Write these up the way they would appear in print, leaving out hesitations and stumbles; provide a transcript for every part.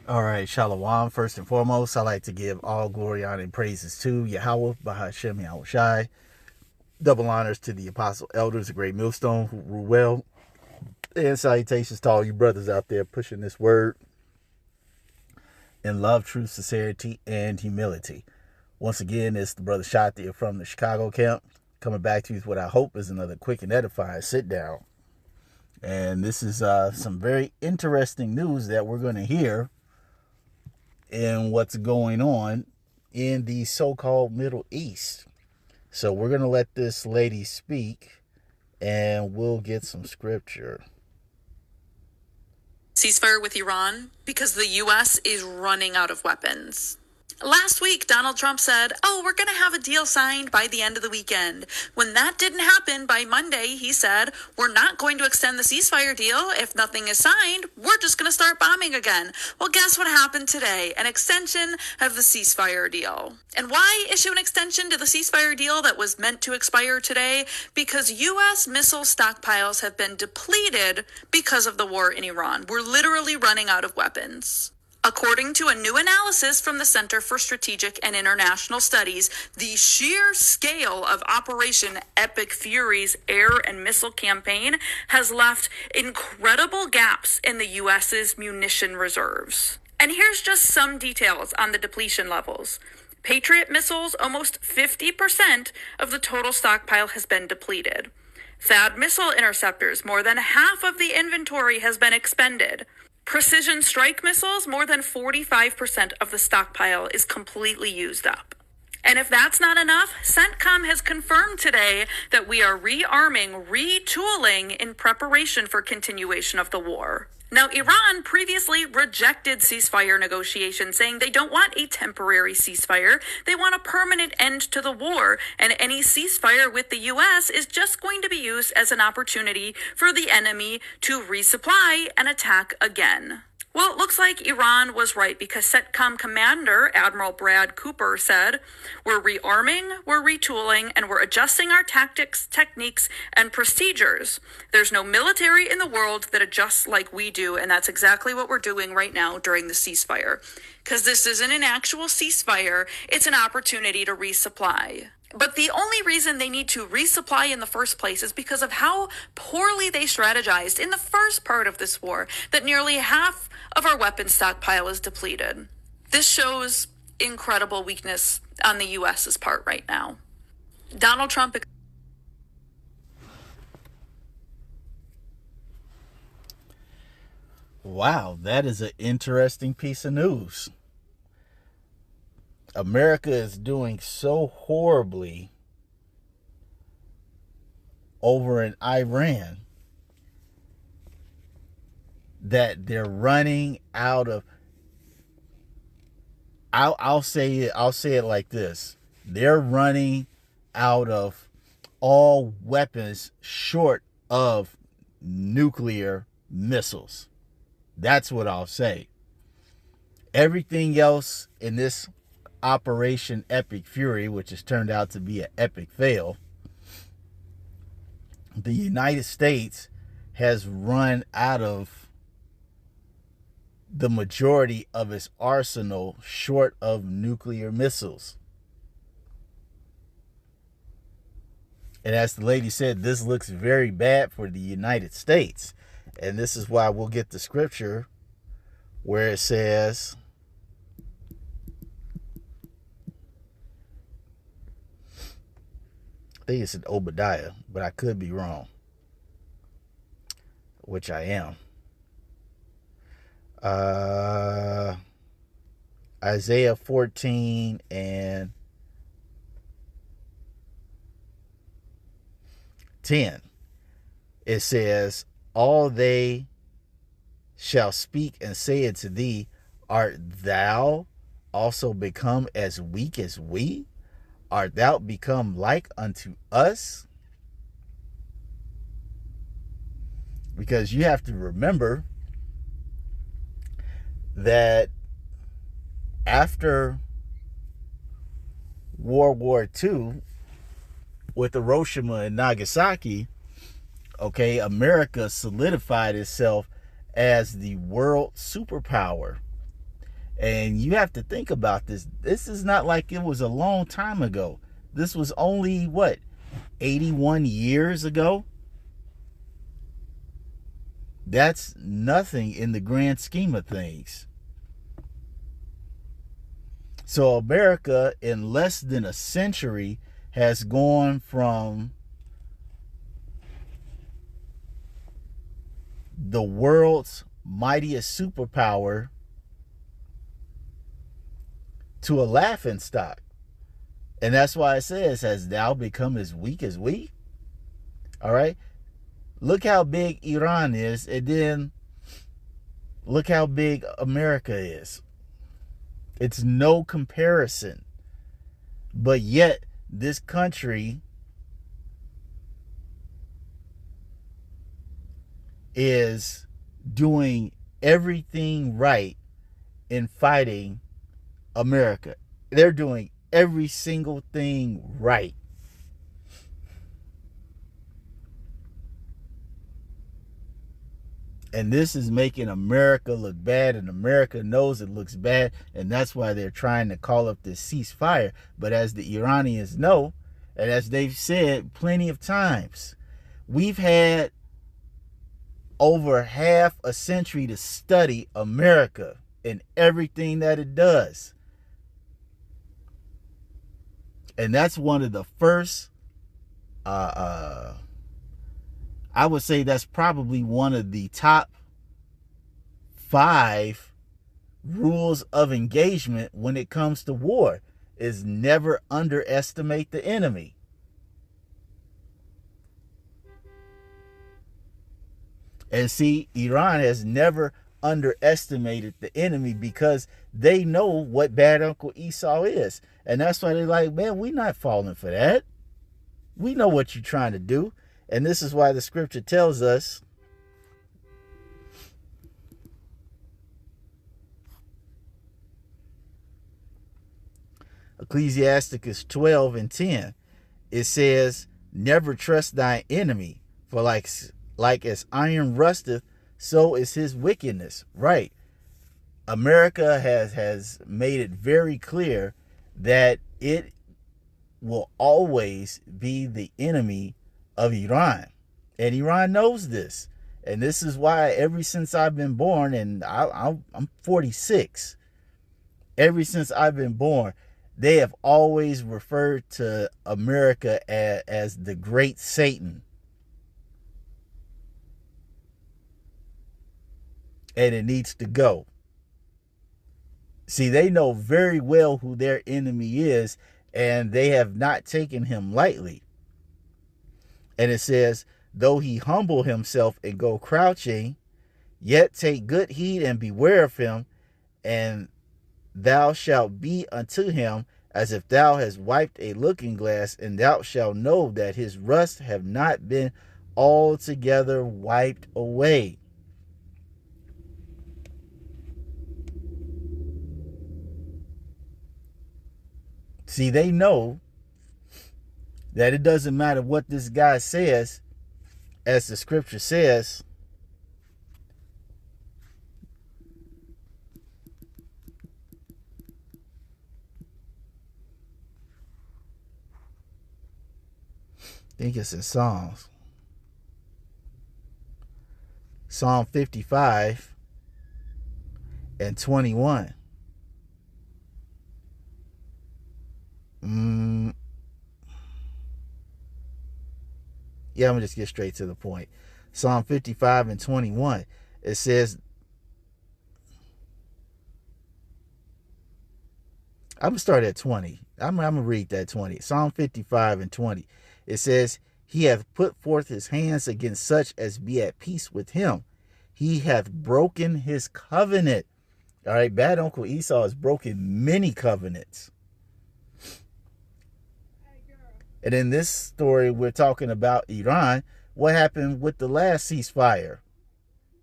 All right, Shalom. First and foremost, I like to give all glory, honor, and praises to Yahweh, Bahashem, Yahweh Shai. Double honors to the apostle elders, the great millstone who rule well. And salutations to all you brothers out there pushing this word in love, truth, sincerity, and humility. Once again, it's the brother Shatia from the Chicago camp, coming back to you with what I hope is another quick and edifying sit down. And this is some very interesting news that we're going to hear in what's going on in the so-called Middle East. So we're going to let this lady speak and we'll get some scripture. Ceasefire with Iran because the U.S. is running out of weapons. Last week, Donald Trump said, we're going to have a deal signed by the end of the weekend. When that didn't happen, by Monday, he said, we're not going to extend the ceasefire deal. If nothing is signed, we're just going to start bombing again. Well, guess what happened today? An extension of the ceasefire deal. And why issue an extension to the ceasefire deal that was meant to expire today? Because U.S. missile stockpiles have been depleted because of the war in Iran. We're literally running out of weapons. According to a new analysis from the Center for Strategic and International Studies, the sheer scale of Operation Epic Fury's air and missile campaign has left incredible gaps in the U.S.'s munition reserves. And here's just some details on the depletion levels. Patriot missiles, almost 50% of the total stockpile has been depleted. THAAD missile interceptors, more than half of the inventory has been expended. Precision strike missiles, more than 45% of the stockpile is completely used up. And if that's not enough, CENTCOM has confirmed today that we are rearming, retooling in preparation for continuation of the war. Now, Iran previously rejected ceasefire negotiations, saying they don't want a temporary ceasefire. They want a permanent end to the war, and any ceasefire with the U.S. is just going to be used as an opportunity for the enemy to resupply and attack again. Well, it looks like Iran was right because CENTCOM Commander Admiral Brad Cooper said, we're rearming, we're retooling, and we're adjusting our tactics, techniques, and procedures. There's no military in the world that adjusts like we do, and that's exactly what we're doing right now during the ceasefire. Because this isn't an actual ceasefire, it's an opportunity to resupply. But the only reason they need to resupply in the first place is because of how poorly they strategized in the first part of this war, that nearly half of our weapons stockpile is depleted. This shows incredible weakness on the U.S.'s part right now. Donald Trump. Wow, that is an interesting piece of news. America is doing so horribly over in Iran that they're running out of. I'll say it like this: they're running out of all weapons short of nuclear missiles. That's what I'll say. Everything else in this Operation Epic Fury, which has turned out to be an epic fail, the United States has run out of the majority of its arsenal short of nuclear missiles. And as the lady said, this looks very bad for the United States. And this is why we'll get the scripture where it says, I think it's in Obadiah, but I could be wrong, which I am. Isaiah 14 and 10. It says, all they shall speak and say unto thee, art thou also become as weak as we? Art thou become like unto us? Because you have to remember that after World War II, with Hiroshima and Nagasaki, okay, America solidified itself as the world superpower. And you have to think about this. This is not like it was a long time ago. This was only, what, 81 years ago? That's nothing in the grand scheme of things. So America, in less than a century, has gone from the world's mightiest superpower to a laughingstock. And that's why it says, has thou become as weak as we? All right. Look how big Iran is, and then look how big America is. It's no comparison. But yet, this country is doing everything right in fighting America. They're doing every single thing right. And this is making America look bad, and America knows it looks bad, and that's why they're trying to call up this ceasefire. But as the Iranians know, and as they've said plenty of times, we've had over half a century to study America and everything that it does. And that's one of the first, I would say that's probably one of the top 5 rules of engagement when it comes to war, is never underestimate the enemy. And see, Iran has never underestimated the enemy because they know what bad Uncle Esau is. And that's why they're like, man, we're not falling for that. We know what you're trying to do. And this is why the scripture tells us Ecclesiasticus 12:10, it says, never trust thine enemy, for like as iron rusteth, so is his wickedness. Right. America has made it very clear that it will always be the enemy of Iran. And Iran knows this. And this is why ever since I've been born, and I'm 46, ever since I've been born, they have always referred to America as the great Satan. And it needs to go. See, they know very well who their enemy is, and they have not taken him lightly. And it says, though he humble himself and go crouching, yet take good heed and beware of him, and thou shalt be unto him as if thou hast wiped a looking glass, and thou shalt know that his rust have not been altogether wiped away. See, they know that it doesn't matter what this guy says, as the scripture says, I think it's in Psalms. Psalm 55 and 21. Yeah, I'm going to just get straight to the point. Psalm 55 and 21. It says, I'm going to start at 20. I'm going to read that 20. Psalm 55 and 20. It says, he hath put forth his hands against such as be at peace with him. He hath broken his covenant. All right, bad Uncle Esau has broken many covenants. And in this story, we're talking about Iran. What happened with the last ceasefire?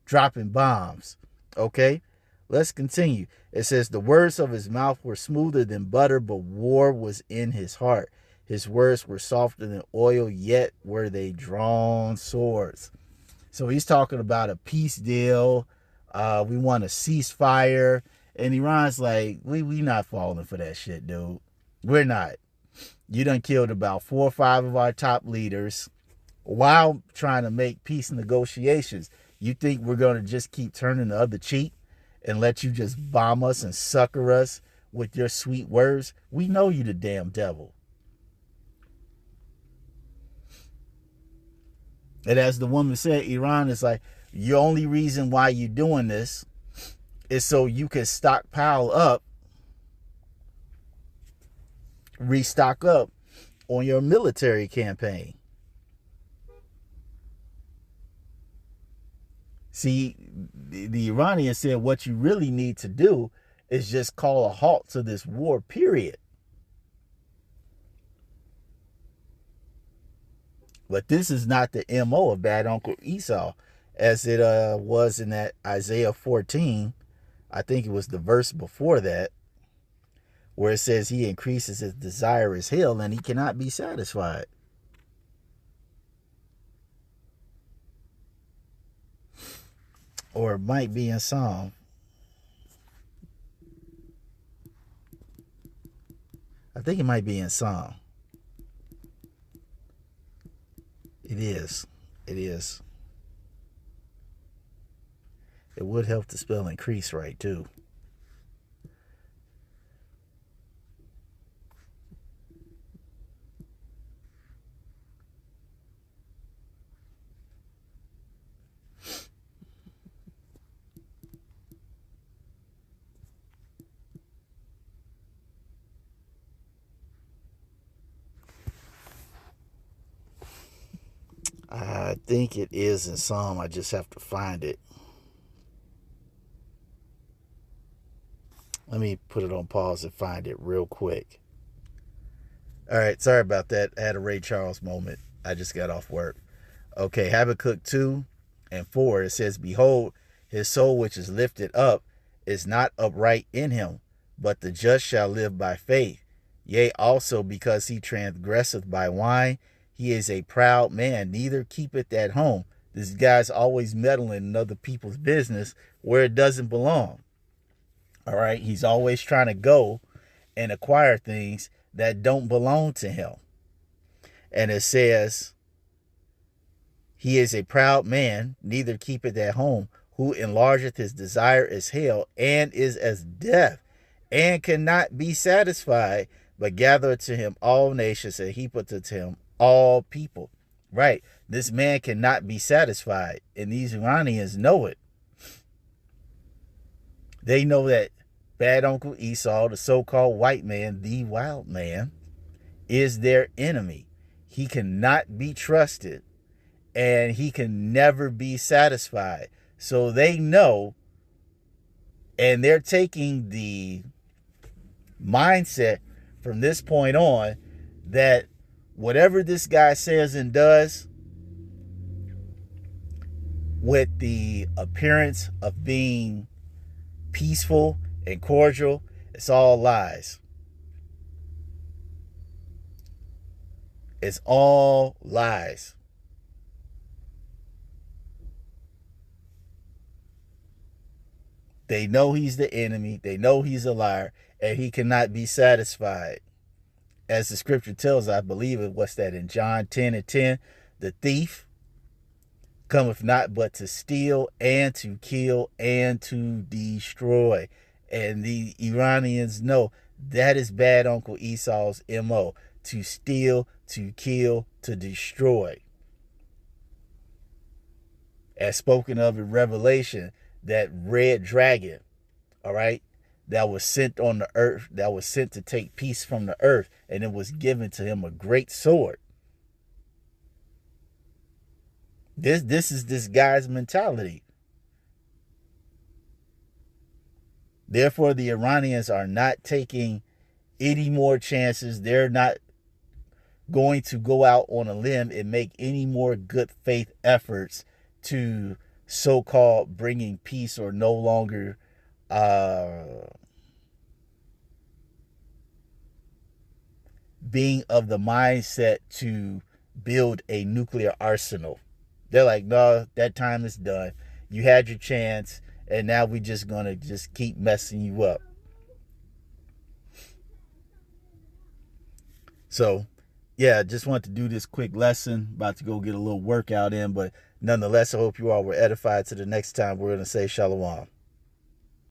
Dropping bombs. Okay, let's continue. It says, the words of his mouth were smoother than butter, but war was in his heart. His words were softer than oil, yet were they drawn swords. So he's talking about a peace deal. We want a ceasefire. And Iran's like, we not falling for that shit, dude. We're not. You done killed about 4 or 5 of our top leaders while trying to make peace negotiations. You think we're going to just keep turning the other cheek and let you just bomb us and sucker us with your sweet words? We know you the damn devil. And as the woman said, Iran is like, your only reason why you're doing this is so you can stockpile up, restock up on your military campaign. See, the Iranians said what you really need to do is just call a halt to this war, period. But this is not the MO of bad Uncle Esau, as it was in that Isaiah 14. I think it was the verse before that, where it says he increases his desire as hell and he cannot be satisfied. Or it might be in Psalm. I think it might be in Psalm. It is. It is. It would help to spell increase right, too. I think it is in Psalm. I just have to find it. Let me put it on pause and find it real quick. All right, sorry about that. I had a Ray Charles moment. I just got off work. Okay, Habakkuk 2 and 4, it says, behold, his soul which is lifted up is not upright in him, but the just shall live by faith. Yea, also because he transgresseth by wine, he is a proud man, neither keepeth at home. This guy's always meddling in other people's business where it doesn't belong. All right, he's always trying to go and acquire things that don't belong to him. And it says, he is a proud man, neither keepeth at home, who enlargeth his desire as hell, and is as death, and cannot be satisfied, but gathereth to him all nations, and heapeth to him all people. Right, this man cannot be satisfied, and these Iranians know it. They know that bad Uncle Esau, the so-called white man, the wild man, is their enemy. He cannot be trusted, and he can never be satisfied. So they know, and they're taking the mindset from this point on that whatever this guy says and does, with the appearance of being peaceful and cordial, it's all lies. It's all lies. They know he's the enemy. They know he's a liar, and he cannot be satisfied. As the scripture tells, I believe it, what's that, in John 10 and 10, the thief cometh not but to steal and to kill and to destroy. And the Iranians know that is bad Uncle Esau's MO, to steal, to kill, to destroy. As spoken of in Revelation, that red dragon, all right, that was sent on the earth, that was sent to take peace from the earth, and it was given to him a great sword. This is this guy's mentality. Therefore, the Iranians are not taking any more chances. They're not going to go out on a limb and make any more good faith efforts to so-called bringing peace, or no longer being of the mindset to build a nuclear arsenal. They're like, no, that time is done. You had your chance, and now we just gonna just keep messing you up. So yeah, just want to do this quick lesson. About to go get a little workout in, but nonetheless, I hope you all were edified. To the next time, we're going to say shalom.